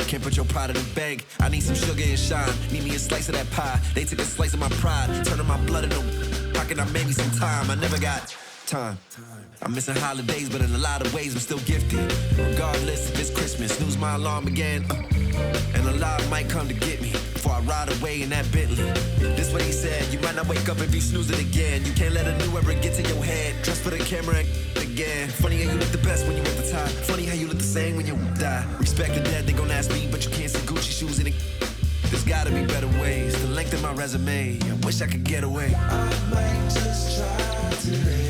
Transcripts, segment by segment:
Can't put your pride in the bank. I need some sugar and shine. Need me a slice of that pie. They took a slice of my pride, turning my blood into pocket. I made me some time. I never got time. I'm missing holidays, but in a lot of ways I'm still gifted. Regardless if it's Christmas, snooze my alarm again. And a lot might come to get me before I ride away in that Bentley. This what he said, you might not wake up if you snooze it again. You can't let a new era get to your head. Dress for the camera again. Funny how you look the best when you at the top. Funny how you look the same when you die. Respect the dead, they gon' ask me, but you can't see Gucci shoes in it. There's gotta be better ways to lengthen my resume. I wish I could get away. I might just try today.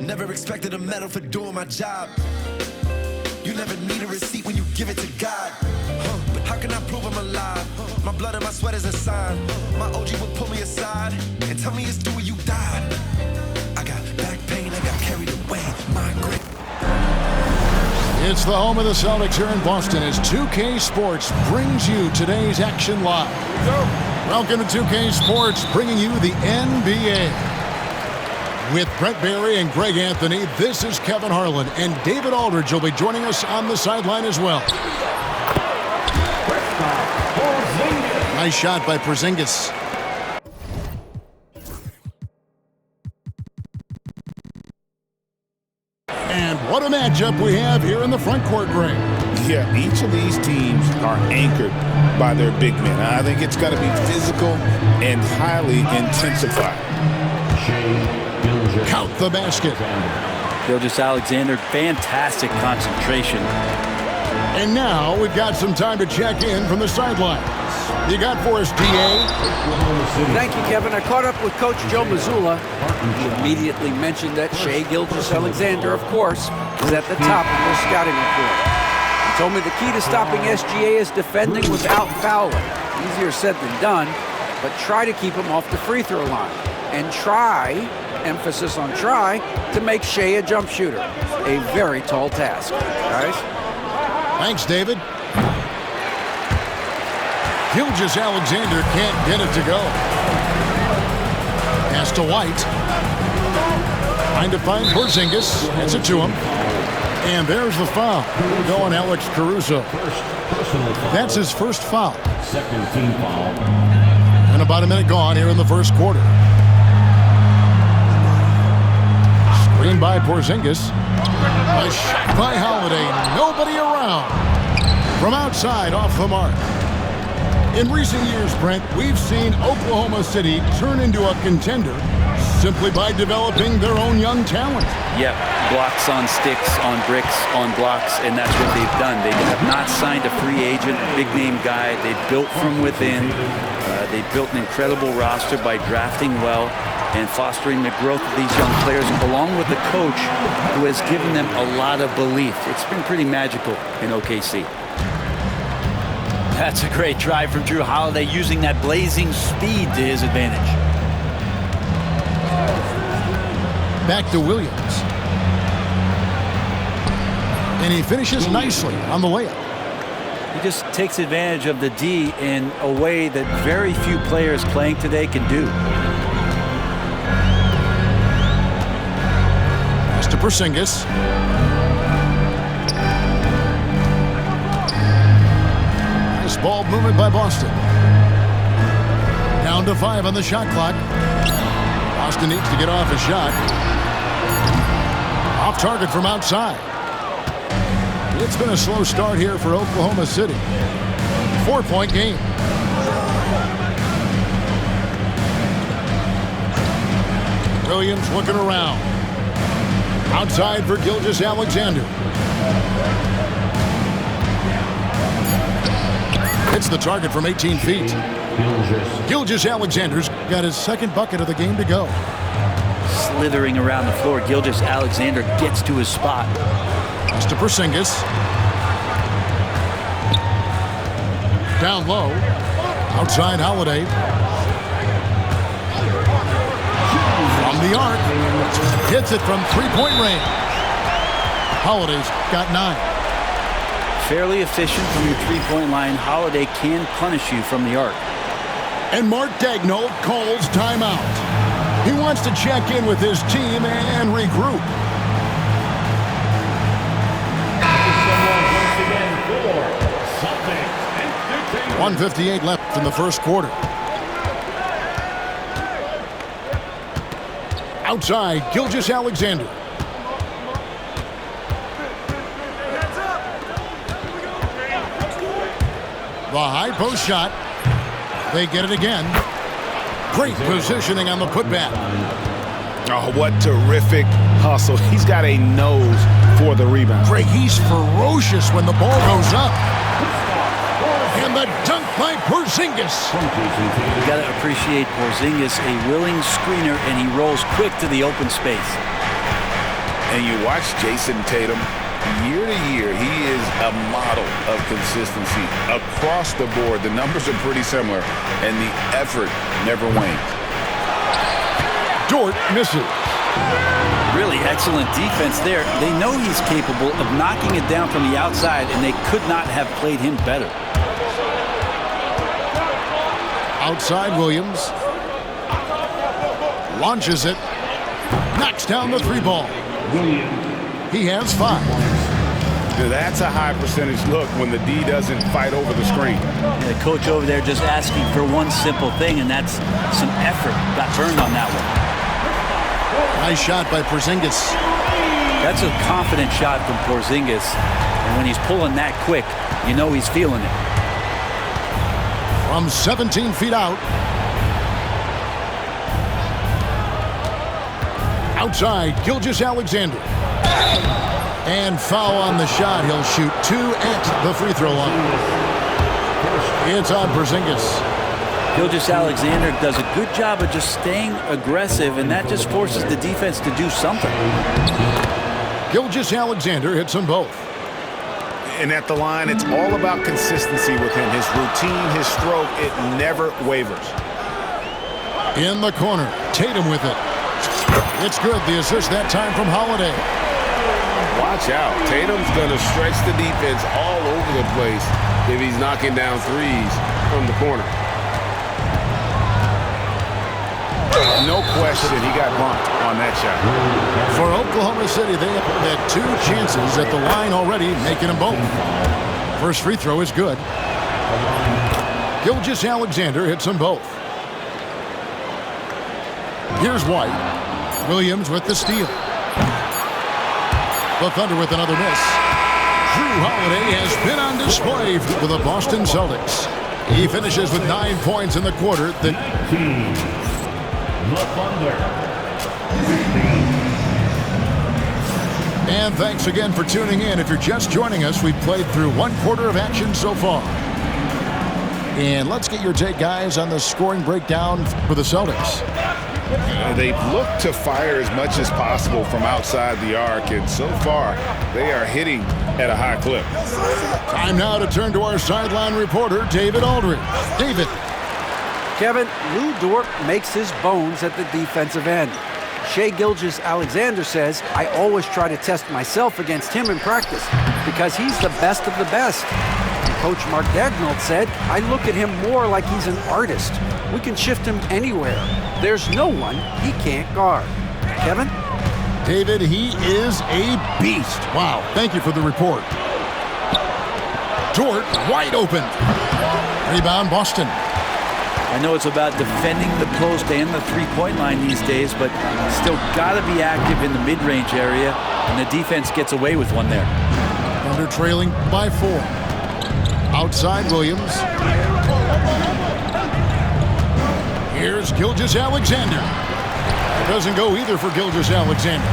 Never expected a medal for doing my job. You never need a receipt when you give it to God. But how can I prove I'm alive? My blood and my sweat is a sign. My OG would pull me aside and tell me it's due when you died. I got back pain, I got carried away. Migraine. It's the home of the Celtics here in Boston as 2K Sports brings you today's action live. Welcome to 2K Sports, bringing you the NBA. With Brent Barry and Greg Anthony, this is Kevin Harlan, and David Aldridge will be joining us on the sideline as well. Nice shot by Porzingis. And what a matchup we have here in the front court, Greg. Yeah, each of these teams are anchored by their big men. I think it's got to be physical and highly intensified. Count the basket. Gilgeous-Alexander, fantastic concentration. And now we've got some time to check in from the sidelines. You got for us, D.A.? Thank you, Kevin. I caught up with Coach Joe Mazzulla. He immediately mentioned that Shai Gilgeous-Alexander, of course, is at the top of the scouting report. He told me the key to stopping SGA is defending without fouling. Easier said than done, but try to keep him off the free throw line. And try, emphasis on try, to make Shai a jump shooter. A very tall task, guys. Thanks, David. Gilgeous-Alexander can't get it to go. Pass to White. Trying to find Porzingis. Gets it to him. And there's the foul. Going Alex Caruso. That's his first foul. Second team foul. And about a minute gone here in the first quarter. Screen by Porzingis. A shot by Holiday. Nobody around. From outside, off the mark. In recent years, Brent, we've seen Oklahoma City turn into a contender simply by developing their own young talent. Yep, blocks on sticks, on bricks, on blocks, and that's what they've done. They have not signed a free agent, big-name guy. They built from within. They built an incredible roster by drafting well and fostering the growth of these young players, along with the coach who has given them a lot of belief. It's been pretty magical in OKC. That's a great drive from Jrue Holiday, using that blazing speed to his advantage. Back to Williams. And he finishes nicely on the layup. He just takes advantage of the D in a way that very few players playing today can do. Pass to Porzingis. Nice ball movement by Boston. Down to 5 on the shot clock. Boston needs to get off a shot. Off target from outside. It's been a slow start here for Oklahoma City. 4-point game. Williams looking around. Outside for Gilgeous-Alexander. It's the target from 18 feet. Gilgeous-Alexander's got his second bucket of the game to go. Slithering around the floor, Gilgeous-Alexander gets to his spot. Pass to Porzingis. Down low. Outside Holiday. From the arc. Hits it from three-point range. Holiday's got 9. Fairly efficient from your three-point line. Holiday can punish you from the arc. And Mark Daigneault calls timeout. He wants to check in with his team and regroup. 1:58 left in the first quarter. Outside, Gilgeous-Alexander. The high post shot. They get it again. Great positioning on the putback. Oh, what terrific hustle. He's got a nose for the rebound. Greg, he's ferocious when the ball goes up. And the dunk by Porzingis. You got to appreciate Porzingis, a willing screener, and he rolls quick to the open space. And you watch Jason Tatum, year to year, he is a model of consistency. Across the board, the numbers are pretty similar, and the effort never wanes. Dort misses. Really excellent defense there. They know he's capable of knocking it down from the outside, and they could not have played him better. Outside Williams. Launches it. Knocks down the three ball. He has 5. That's a high percentage look when the D doesn't fight over the screen. And the coach over there just asking for one simple thing, and that's some effort. Got burned on that one. Nice shot by Porzingis. That's a confident shot from Porzingis. And when he's pulling that quick, you know he's feeling it. From 17 feet out. Outside, Gilgeous-Alexander. And foul on the shot. He'll shoot 2 at the free throw line. It's on Porzingis. Gilgeous-Alexander does a good job of just staying aggressive, and that just forces the defense to do something. Gilgeous-Alexander hits them both. And at the line, it's all about consistency with him. His routine, his stroke, it never wavers. In the corner, Tatum with it. It's good. The assist that time from Holiday. Watch out. Tatum's going to stretch the defense all over the place if he's knocking down threes from the corner. No question he got bumped on that shot. For Oklahoma City, they have had 2 chances at the line already, making them both. First free throw is good. Gilgeous-Alexander hits them both. Here's White. Williams with the steal. The Thunder with another miss. Jrue Holiday has been on display for the Boston Celtics. He finishes with 9 points in the quarter. The Thunder. And thanks again for tuning in. If you're just joining us, we've played through 1 quarter of action so far. And let's get your take, guys, on the scoring breakdown for the Celtics. They've looked to fire as much as possible from outside the arc, and so far, they are hitting at a high clip. Time now to turn to our sideline reporter, David Aldridge. David. Kevin, Lou Dort makes his bones at the defensive end. Shai Gilgeous-Alexander says, I always try to test myself against him in practice because he's the best of the best. And Coach Mark Daigneault said, I look at him more like he's an artist. We can shift him anywhere. There's no one he can't guard. Kevin? David, he is a beast. Wow, thank you for the report. Dort wide open. Rebound, Boston. I know it's about defending the post and the three-point line these days, but still got to be active in the mid-range area, and the defense gets away with one there. Thunder trailing by 4. Outside Williams. Here's Gilgeous-Alexander. It doesn't go either for Gilgeous-Alexander.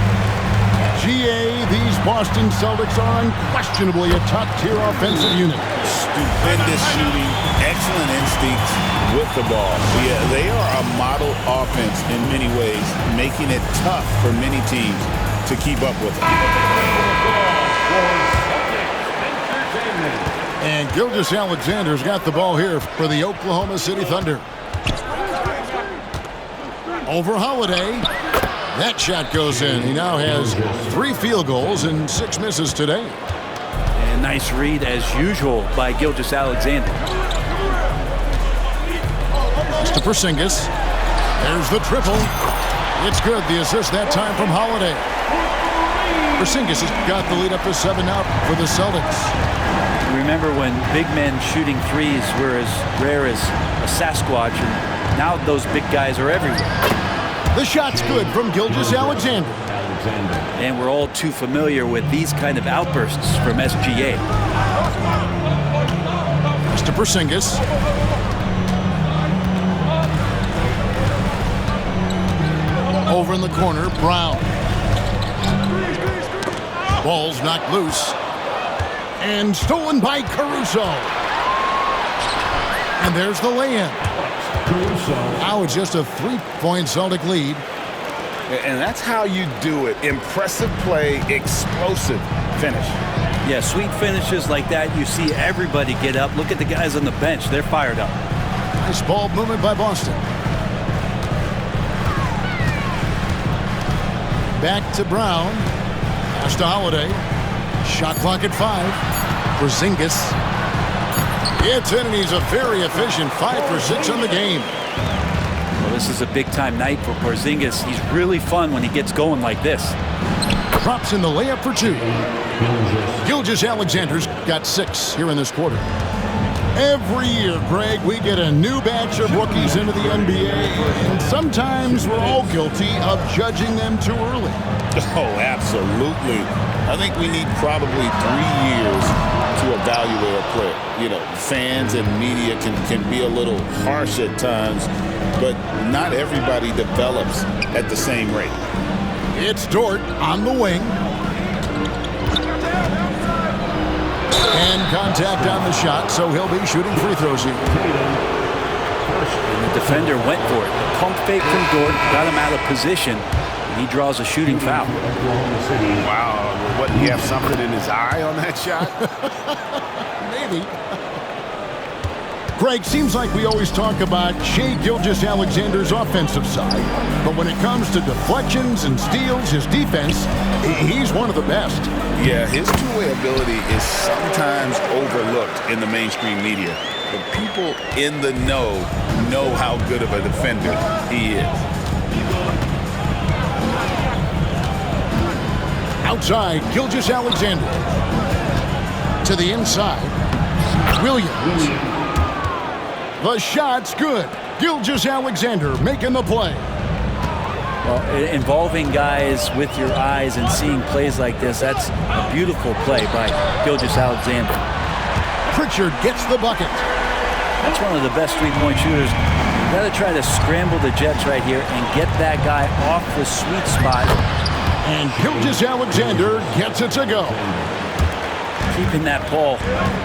GA, these Boston Celtics are unquestionably a top-tier offensive unit. Stupendous shooting, excellent instincts, with the ball. Yeah, they are a model offense in many ways, making it tough for many teams to keep up with them. And Gilgeous-Alexander's got the ball here for the Oklahoma City Thunder. Over Holiday. That shot goes in. He now has 3 field goals and 6 misses today. And nice read, as usual, by Gilgeous-Alexander. To Porzingis. There's the triple. It's good. The assist that time from Holiday. Porzingis has got the lead up to 7 now for the Celtics. Remember when big men shooting threes were as rare as a Sasquatch, and now those big guys are everywhere. The shot's good from Gilgeous-Alexander. And we're all too familiar with these kind of outbursts from SGA. Mr. Porzingis. Over in the corner, Brown. Ball's knocked loose. And stolen by Caruso. And there's the lay-in. Now it's just a 3-point Celtic lead. And that's how you do it. Impressive play, explosive finish. Yeah, sweet finishes like that, you see everybody get up. Look at the guys on the bench. They're fired up. Nice ball movement by Boston. Back to Brown. Pass to Holiday. Shot clock at 5. Porzingis. It's in, and he's a very efficient 5 for 6 on the game. Well, this is a big-time night for Porzingis. He's really fun when he gets going like this. Drops in the layup for 2. Gilgeous-Alexander's got 6 here in this quarter. Every year, Greg, we get a new batch of rookies into the NBA, and sometimes we're all guilty of judging them too early. Oh, absolutely. I think we need probably 3 years to evaluate a player. You know, fans and media can be a little harsh at times, but not everybody develops at the same rate. It's Dort on the wing. And contact on the shot, so he'll be shooting free throws here. And the defender went for it. The pump fake from Dort got him out of position. And he draws a shooting foul. Wow. What, he have something in his eye on that shot? Maybe. Greg, seems like we always talk about Shai Gilgeous-Alexander's offensive side, but when it comes to deflections and steals, his defense, he's one of the best. Yeah, his two-way ability is sometimes overlooked in the mainstream media, but people in the know how good of a defender he is. Outside, Gilgeous-Alexander. To the inside, Williams. The shot's good. Gilgeous-Alexander making the play. Well, involving guys with your eyes and seeing plays like this, that's a beautiful play by Gilgeous-Alexander. Pritchard gets the bucket. That's one of the best three-point shooters. You've got to try to scramble the Jets right here and get that guy off the sweet spot. And Gilgeous-Alexander gets it to go. Keeping that ball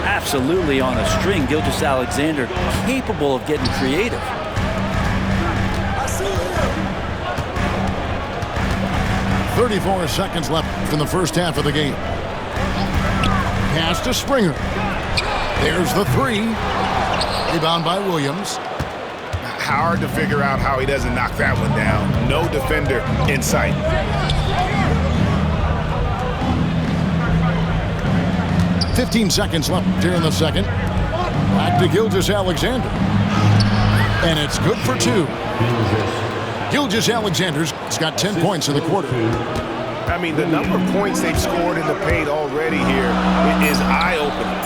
absolutely on a string. Gilgeous-Alexander capable of getting creative. I see it. 34 seconds left in the first half of the game. Pass to Springer. There's the 3. Rebound by Williams. Hard to figure out how he doesn't knock that one down. No defender in sight. $15 seconds left here in the second. Back to Gilgeous-Alexander. And it's good for 2. Gilgeous-Alexander's got 10 points in the quarter. I mean, the number of points they've scored in the paint already here is eye-opening.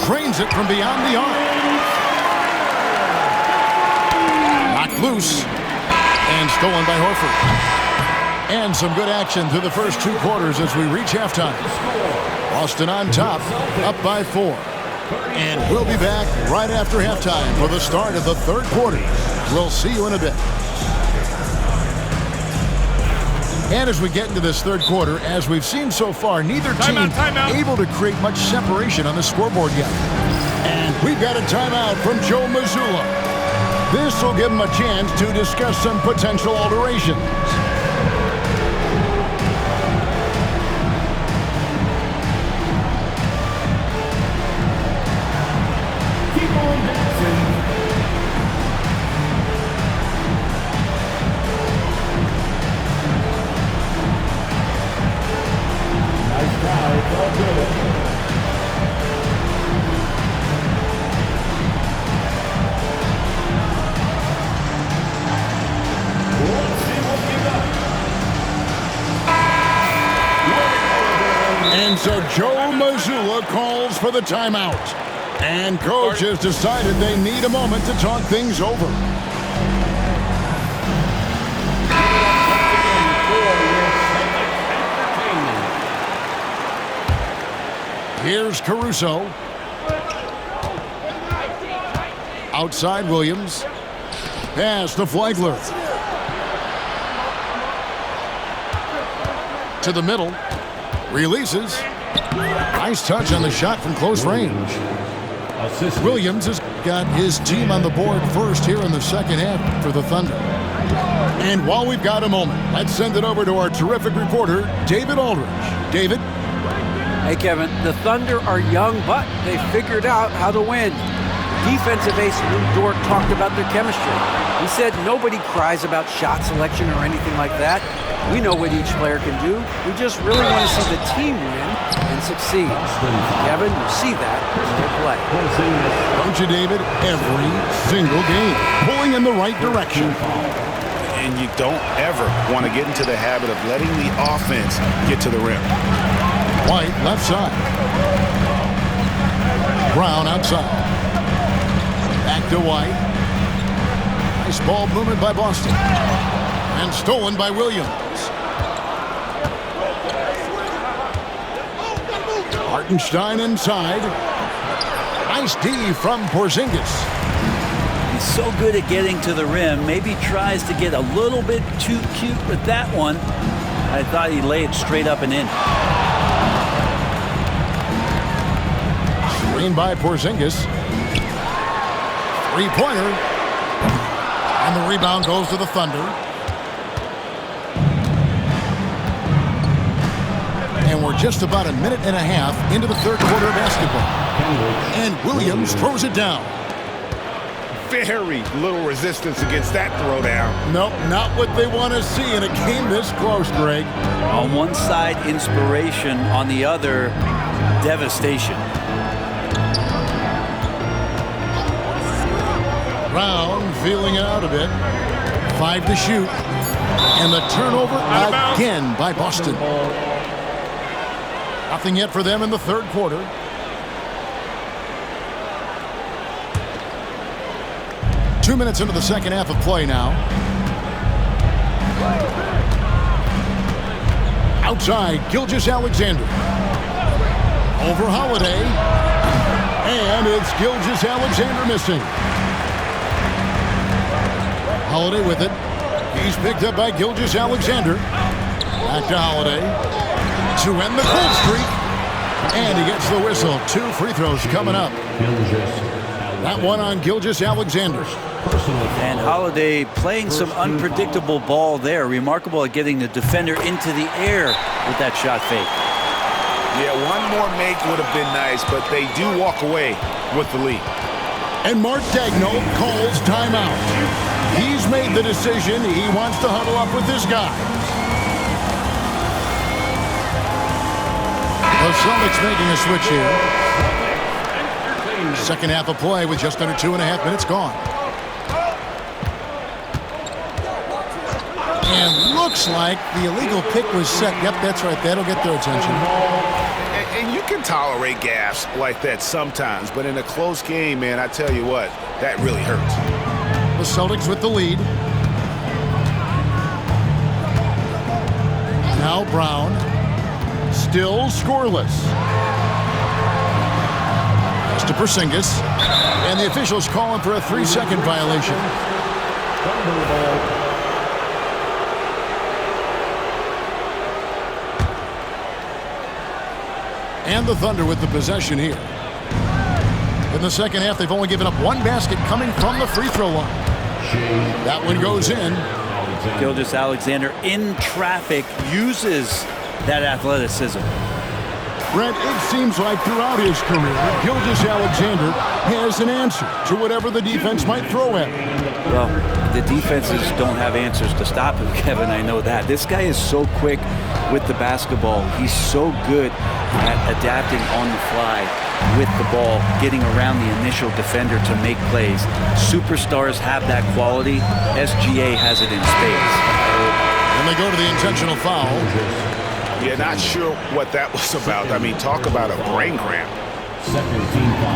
Drains it from beyond the arc. Knocked loose. And stolen by Horford. And some good action through the first 2 quarters as we reach halftime. Boston on top, up by 4. And we'll be back right after halftime for the start of the third quarter. We'll see you in a bit. And as we get into this third quarter, as we've seen so far, neither team able to create much separation on the scoreboard yet. And we've got a timeout from Joe Mazzulla. This will give him a chance to discuss some potential alterations. And so Joe Mazzulla calls for the timeout. And coach has decided they need a moment to talk things over. Here's Caruso. Outside Williams. Pass to Flagler. To the middle. Releases. Nice touch on the shot from close range. Williams has got his team on the board first here in the second half for the Thunder. And while we've got a moment, let's send it over to our terrific reporter, David Aldridge. David? Hey, Kevin, the Thunder are young, but they figured out how to win. Defensive ace Lou Dort talked about their chemistry. He said nobody cries about shot selection or anything like that. We know what each player can do. We just really want to see the team win and succeed. Kevin, you see that as they play. Don't you, David? Every single game. Pulling in the right direction. And you don't ever want to get into the habit of letting the offense get to the rim. White, left side. Brown outside. Back to White. Nice ball movement by Boston. And stolen by Williams. Hartenstein inside. Nice D from Porzingis. He's so good at getting to the rim. Maybe tries to get a little bit too cute with that one. I thought he laid it straight up and in. Screen by Porzingis. Three-pointer. And the rebound goes to the Thunder. And we're just about a minute and a half into the third quarter of basketball. And Williams throws it down. Very little resistance against that throwdown. Nope, not what they want to see in a game this close, Greg. On one side, inspiration. On the other, devastation. Brown feeling it out a bit. 5 to shoot. And the turnover again by Boston. Nothing yet for them in the third quarter. Two minutes into the second half of play now. Outside, Gilgeous-Alexander. Over Holiday. And it's Gilgeous-Alexander missing. Holiday with it. He's picked up by Gilgeous-Alexander. Back to Holiday. To end the cold streak. And he gets the whistle. 2 free throws coming up. That one on Gilgeous-Alexander. And Holiday playing some unpredictable ball there. Remarkable at getting the defender into the air with that shot fake. Yeah, one more make would have been nice, but they do walk away with the lead. And Mark Daigneault calls timeout. He's made the decision. He wants to huddle up with this guy. The Celtics making a switch here. Second half of play with just under 2.5 minutes gone. And looks like the illegal pick was set. Yep, that's right. That'll get their attention. And you can tolerate gas like that sometimes, but in a close game, man, I tell you what, that really hurts. The Celtics with the lead. Now Brown. Still scoreless. Pass to Porzingis. And the officials calling for a 3-second violation. And the Thunder with the possession here. The In the second half, they've only given up one basket coming from the free throw line. That one goes in. Gilgeous-Alexander in traffic uses that athleticism. Brent, it seems like throughout his career, Gilgeous-Alexander has an answer to whatever the defense might throw at him. Well, the defenses don't have answers to stop him, Kevin. I know that. This guy is so quick with the basketball. He's so good at adapting on the fly with the ball, getting around the initial defender to make plays. Superstars have that quality. SGA has it in spades. And they go to the intentional foul. Yeah, not sure what that was about. I mean, talk about a brain cramp.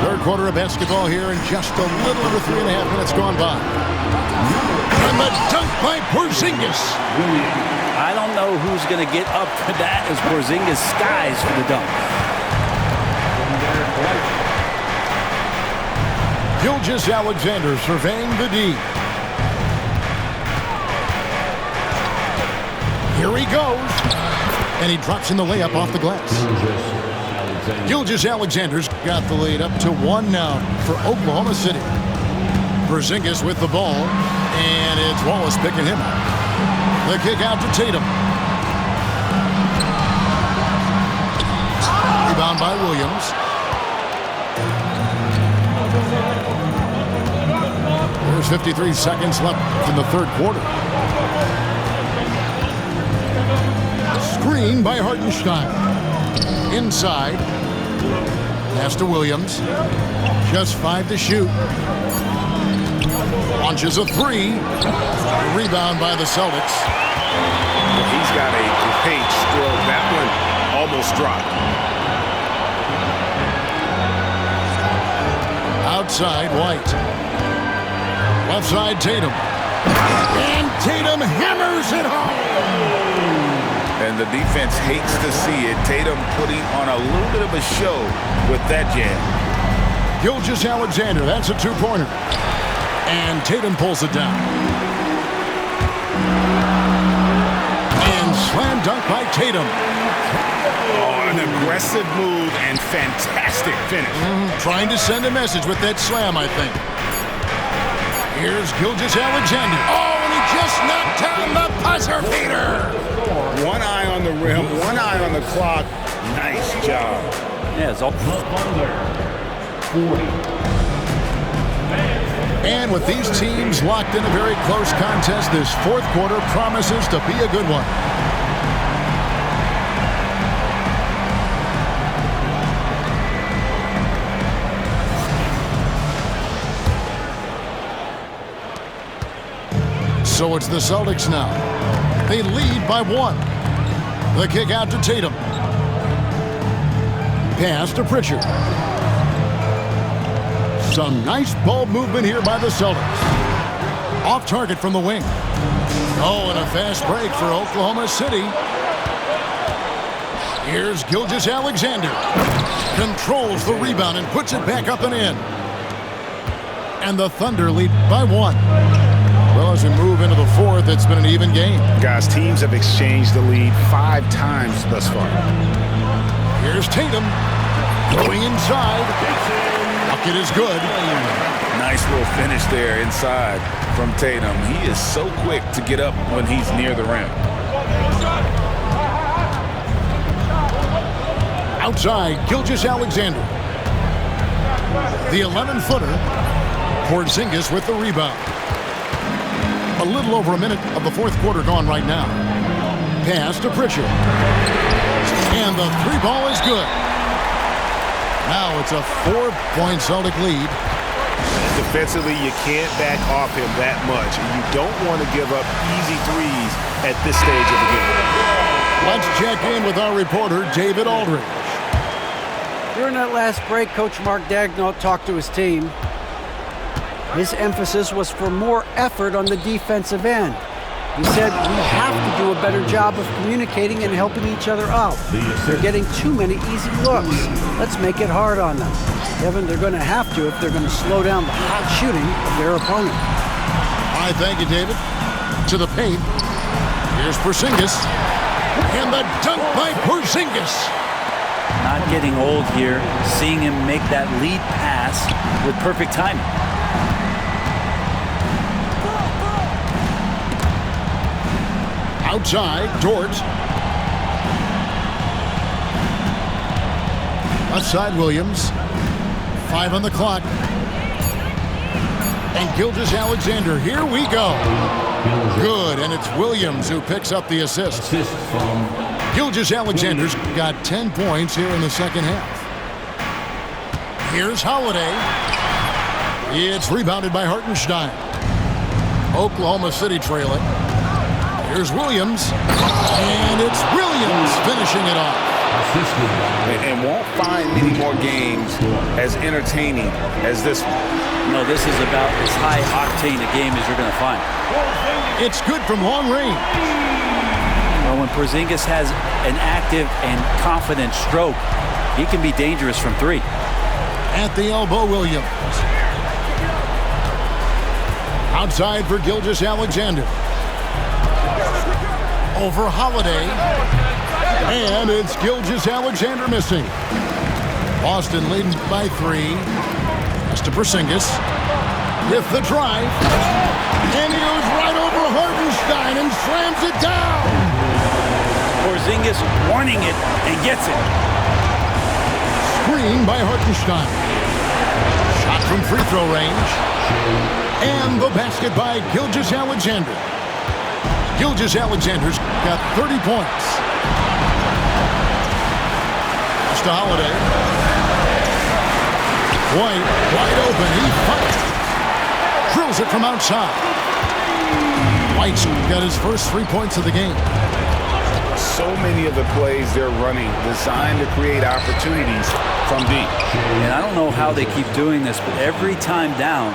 Third quarter of basketball here, and just a little over 3.5 minutes gone by. And the dunk by Porzingis. I don't know who's going to get up for that as Porzingis skies for the dunk. Gilgeous-Alexander surveying the D. Here he goes. And he drops in the layup off the glass. Gilgeous-Alexander's got the lead up to 1 now for Oklahoma City. Porzingis with the ball, and it's Wallace picking him up. The kick out to Tatum. Rebound by Williams. There's 53 seconds left in the third quarter. Screen by Hartenstein. Inside. Pass to Williams. Just 5 to shoot. Launches a 3. Rebound by the Celtics. He's got a great stroke. That one almost dropped. Outside, White. Left side, Tatum. And Tatum hammers it home. And the defense hates to see it. Tatum putting on a little bit of a show with that jam. Gilgeous-Alexander, that's a 2-pointer. And Tatum pulls it down. And slam dunk by Tatum. Oh, an aggressive move and fantastic finish. Trying to send a message with that slam, I think. Here's Gilgeous-Alexander. Oh, and he just knocked down the buzzer beater. One eye on the rim, one eye on the clock. Nice job. Yeah, it's all. And with these teams locked in a very close contest, this fourth quarter promises to be a good one. So it's the Celtics now. They lead by 1. The kick out to Tatum. Pass to Pritchard. Some nice ball movement here by the Celtics. Off target from the wing. Oh, and a fast break for Oklahoma City. Here's Gilgeous-Alexander. Controls the rebound and puts it back up and in. And the Thunder lead by 1. Well, as we move into the fourth, it's been an even game. Guys, teams have exchanged the lead 5 times thus far. Here's Tatum going inside. Bucket is good. Nice little finish there inside from Tatum. He is so quick to get up when he's near the rim. Outside, Gilgeous-Alexander. The 11-footer. Porzingis with the rebound. A little over a minute of the fourth quarter gone right now. Pass to Pritchard. And the 3-ball is good. Now it's a 4-point Celtic lead. Defensively, you can't back off him that much. And you don't want to give up easy threes at this stage of the game. Let's check in with our reporter, David Aldridge. During that last break, Coach Mark Daigneault talked to his team. His emphasis was for more effort on the defensive end. He said, we have to do a better job of communicating and helping each other out. They're getting too many easy looks. Let's make it hard on them. Kevin, they're going to have to if they're going to slow down the hot shooting of their opponent. All right, thank you, David. To the paint. Here's Porzingis. And the dunk by Porzingis. not getting old here, seeing him make that lead pass with perfect timing. Outside, Dort. Outside, Williams. 5 on the clock. And Gilgeous-Alexander, here we go. Good, and it's Williams who picks up the assist. Gilgeous-Alexander's got 10 points here in the second half. Here's Holiday. It's rebounded by Hartenstein. Oklahoma City trailing. Here's Williams, and it's Williams finishing it off. And won't find many more games as entertaining as this one. No, this is about as high-octane a game as you're going to find. It's good from long range. Well, when Porzingis has an active and confident stroke, he can be dangerous from 3. At the elbow, Williams. Outside for Gilgeous-Alexander. Over Holiday. And it's Gilgeous-Alexander missing. Boston leading by 3. That's to Porzingis. With the drive. And he goes right over Hartenstein and slams it down. Porzingis warning it and gets it. Screen by Hartenstein. Shot from free throw range. And the basket by Gilgeous-Alexander. Gilgeous-Alexander's got 30 points. It's to Holiday. White, wide open. He fights. Drills it from outside. White's got his first 3 points of the game. So many of the plays they're running designed to create opportunities from deep. And I don't know how they keep doing this, but every time down,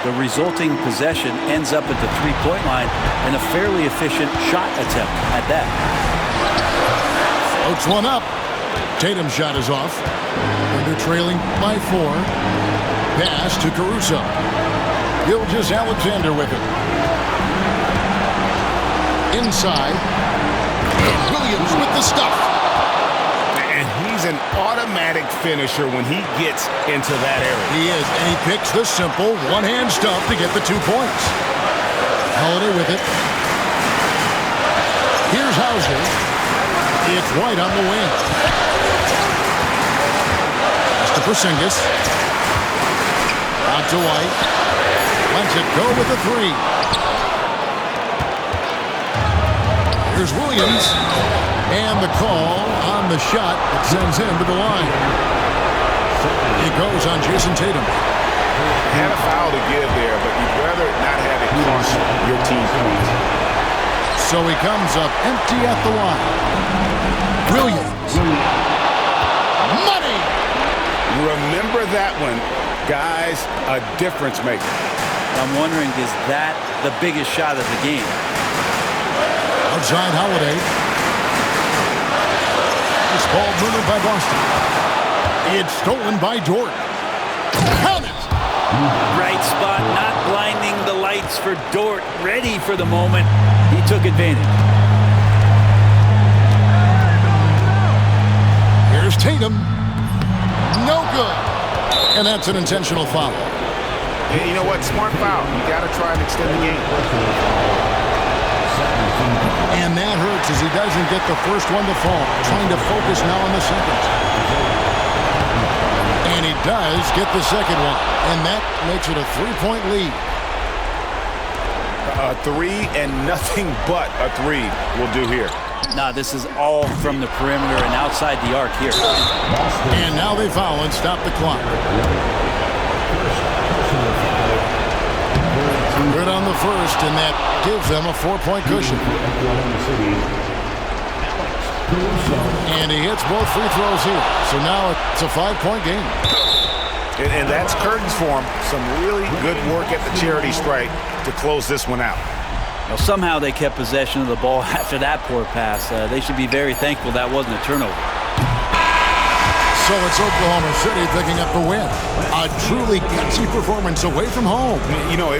the resulting possession ends up at the 3-point line and a fairly efficient shot attempt at that. Floats one up. Tatum's shot is off. And they're trailing by 4. Pass to Caruso. Gilgeous-Alexander with it. Inside. And Williams with the stuff. And he's an automatic finisher when he gets into that area. He is, and he picks the simple one-hand stuff to get the 2 points. Holiday with it. Here's Hauser. It's White on the wing. That's to Porzingis. Out to White. Lets it go with the 3. Here's Williams. And the call on the shot that sends him to the line. It goes on Jason Tatum. Had a foul to give there, but you'd rather not have it cost your team points. So he comes up empty at the line. Williams. Money! Remember that one, guys, a difference maker. I'm wondering, is that the biggest shot of the game? Outside Holiday. This ball murdered by Boston. It's stolen by Dort. Count it! Right spot, not blinding the lights for Dort. Ready for the moment. He took advantage. Here's Tatum. No good. And that's an intentional foul. You know what? Smart foul. You got to try and extend the game. And that hurts as he doesn't get the first one to fall. Trying to focus now on the second. And he does get the second one. And that makes it a 3-point lead. A 3 and nothing but a 3 will do here. Now this is all from the perimeter and outside the arc here. And now they foul and stop the clock. Good on the first, and that gives them a 4-point cushion. And he hits both free throws here. So now it's a 5-point game. And that's curtains for him. Some really good work at the charity stripe to close this one out. Well, somehow they kept possession of the ball after that poor pass. They should be very thankful that wasn't a turnover. So it's Oklahoma City picking up the win. A truly gutsy performance away from home. You know,